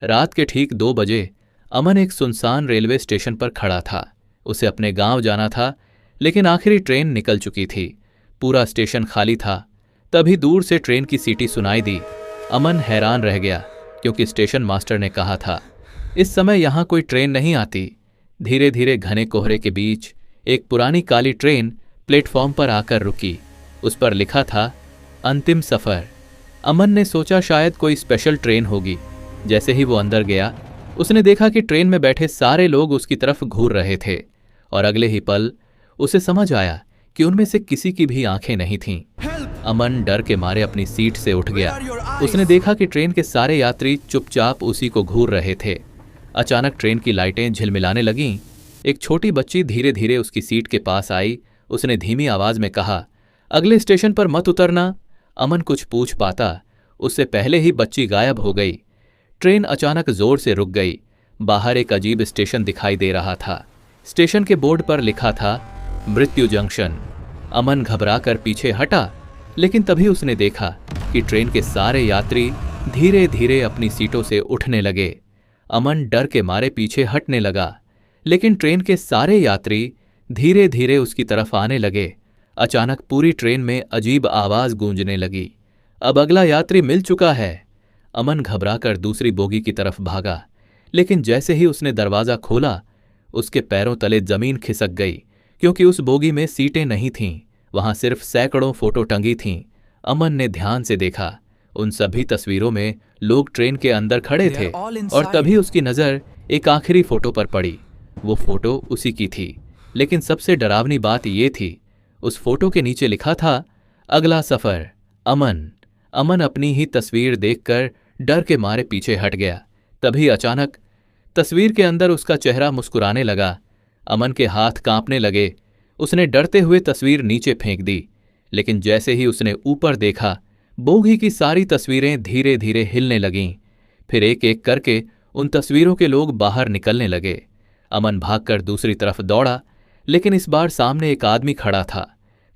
रात के ठीक 2 बजे अमन एक सुनसान रेलवे स्टेशन पर खड़ा था। उसे अपने गांव जाना था, लेकिन आखिरी ट्रेन निकल चुकी थी। पूरा स्टेशन खाली था। तभी दूर से ट्रेन की सीटी सुनाई दी। अमन हैरान रह गया, क्योंकि स्टेशन मास्टर ने कहा था इस समय यहां कोई ट्रेन नहीं आती। धीरे धीरे घने कोहरे के बीच एक पुरानी काली ट्रेन प्लेटफॉर्म पर आकर रुकी। उस पर लिखा था अंतिम सफर। अमन ने सोचा शायद कोई स्पेशल ट्रेन होगी। जैसे ही वो अंदर गया, उसने देखा कि ट्रेन में बैठे सारे लोग उसकी तरफ घूर रहे थे, और अगले ही पल उसे समझ आया कि उनमें से किसी की भी आंखें नहीं थीं। अमन डर के मारे अपनी सीट से उठ गया। उसने देखा कि ट्रेन के सारे यात्री चुपचाप उसी को घूर रहे थे। अचानक ट्रेन की लाइटें झिलमिलाने लगीं। एक छोटी बच्ची धीरे धीरे उसकी सीट के पास आई। उसने धीमी आवाज में कहा, अगले स्टेशन पर मत उतरना। अमन कुछ पूछ पाता, उससे पहले ही बच्ची गायब हो गई। ट्रेन अचानक जोर से रुक गई। बाहर एक अजीब स्टेशन दिखाई दे रहा था। स्टेशन के बोर्ड पर लिखा था मृत्यु जंक्शन। अमन घबराकर पीछे हटा, लेकिन तभी उसने देखा कि ट्रेन के सारे यात्री धीरे धीरे अपनी सीटों से उठने लगे। अमन डर के मारे पीछे हटने लगा, लेकिन ट्रेन के सारे यात्री धीरे धीरे उसकी तरफ आने लगे। अचानक पूरी ट्रेन में अजीब आवाज गूंजने लगी, अब अगला यात्री मिल चुका है। अमन घबराकर दूसरी बोगी की तरफ भागा, लेकिन जैसे ही उसने दरवाजा खोला, उसके पैरों तले जमीन खिसक गई, क्योंकि उस बोगी में सीटें नहीं थीं। वहां सिर्फ सैकड़ों फोटो टंगी थीं। अमन ने ध्यान से देखा, उन सभी तस्वीरों में लोग ट्रेन के अंदर खड़े थे, और तभी उसकी नजर एक आखिरी फोटो पर पड़ी। वो फोटो उसी की थी, लेकिन सबसे डरावनी बात ये थी, उस फोटो के नीचे लिखा था अगला सफर अमन। अमन अपनी ही तस्वीर देखकर डर के मारे पीछे हट गया। तभी अचानक तस्वीर के अंदर उसका चेहरा मुस्कुराने लगा। अमन के हाथ कांपने लगे। उसने डरते हुए तस्वीर नीचे फेंक दी, लेकिन जैसे ही उसने ऊपर देखा, बोगी की सारी तस्वीरें धीरे धीरे हिलने लगीं। फिर एक एक करके उन तस्वीरों के लोग बाहर निकलने लगे। अमन भागकर दूसरी तरफ दौड़ा, लेकिन इस बार सामने एक आदमी खड़ा था,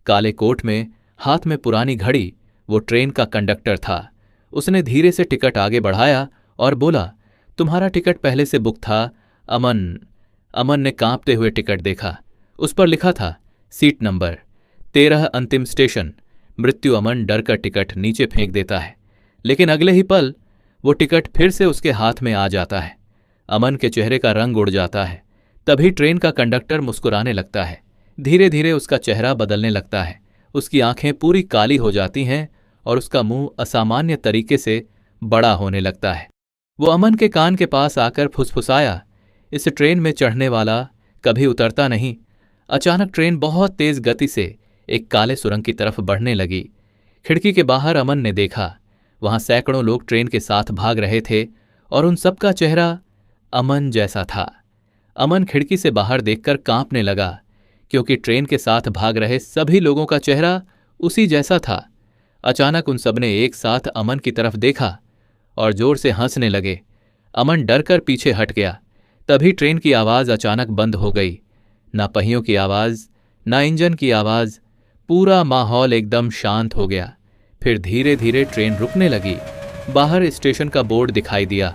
काले कोट में, हाथ में पुरानी घड़ी। वो ट्रेन का कंडक्टर था। उसने धीरे से टिकट आगे बढ़ाया और बोला, तुम्हारा टिकट पहले से बुक था अमन। अमन ने कांपते हुए टिकट देखा। उस पर लिखा था सीट नंबर 13 अंतिम स्टेशन मृत्यु। अमन डर कर टिकट नीचे फेंक देता है, लेकिन अगले ही पल वो टिकट फिर से उसके हाथ में आ जाता है। अमन के चेहरे का रंग उड़ जाता है। तभी ट्रेन का कंडक्टर मुस्कुराने लगता है। धीरे धीरे उसका चेहरा बदलने लगता है। उसकी आंखें पूरी काली हो जाती हैं और उसका मुंह असामान्य तरीके से बड़ा होने लगता है। वो अमन के कान के पास आकर फुसफुसाया, इस ट्रेन में चढ़ने वाला कभी उतरता नहीं। अचानक ट्रेन बहुत तेज गति से एक काले सुरंग की तरफ बढ़ने लगी। खिड़की के बाहर अमन ने देखा, वहां सैकड़ों लोग ट्रेन के साथ भाग रहे थे, और उन सबका चेहरा अमन जैसा था। अमन खिड़की से बाहर देखकर कांपने लगा, क्योंकि ट्रेन के साथ भाग रहे सभी लोगों का चेहरा उसी जैसा था। अचानक उन सबने एक साथ अमन की तरफ देखा और जोर से हंसने लगे। अमन डरकर पीछे हट गया। तभी ट्रेन की आवाज अचानक बंद हो गई। ना पहियों की आवाज, ना इंजन की आवाज। पूरा माहौल एकदम शांत हो गया। फिर धीरे धीरे ट्रेन रुकने लगी। बाहर स्टेशन का बोर्ड दिखाई दिया,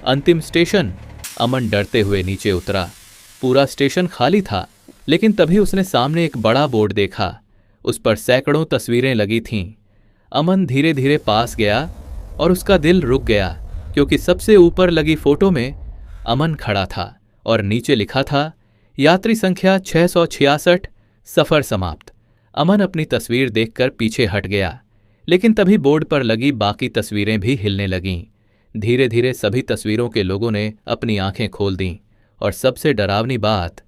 अंतिम स्टेशन। अमन डरते हुए नीचे उतरा। पूरा स्टेशन खाली था, लेकिन तभी उसने सामने एक बड़ा बोर्ड देखा। उस पर सैकड़ों तस्वीरें लगी थीं। अमन धीरे धीरे पास गया और उसका दिल रुक गया, क्योंकि सबसे ऊपर लगी फोटो में अमन खड़ा था और नीचे लिखा था यात्री संख्या 666, सफर समाप्त। अमन अपनी तस्वीर देखकर पीछे हट गया, लेकिन तभी बोर्ड पर लगी बाकी तस्वीरें भी हिलने लगीं। धीरे धीरे सभी तस्वीरों के लोगों ने अपनी आंखें खोल दीं, और सबसे डरावनी बात,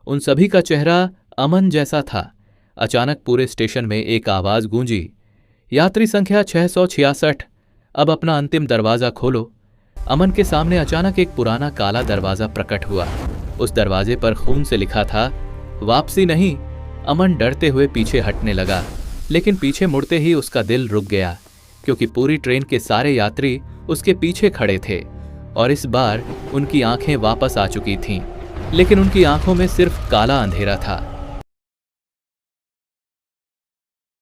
उन सभी का चेहरा अमन जैसा था। अचानक पूरे स्टेशन में एक आवाज गूंजी, यात्री संख्या 666, अब अपना अंतिम दरवाजा खोलो। अमन के सामने अचानक एक पुराना काला दरवाजा प्रकट हुआ। उस दरवाजे पर खून से लिखा था वापसी नहीं। अमन डरते हुए पीछे हटने लगा, लेकिन पीछे मुड़ते ही उसका दिल रुक गया, क्योंकि पूरी ट्रेन के सारे यात्री उसके पीछे खड़े थे, और इस बार उनकी आंखें वापस आ चुकी थीं, लेकिन उनकी आंखों में सिर्फ काला अंधेरा था।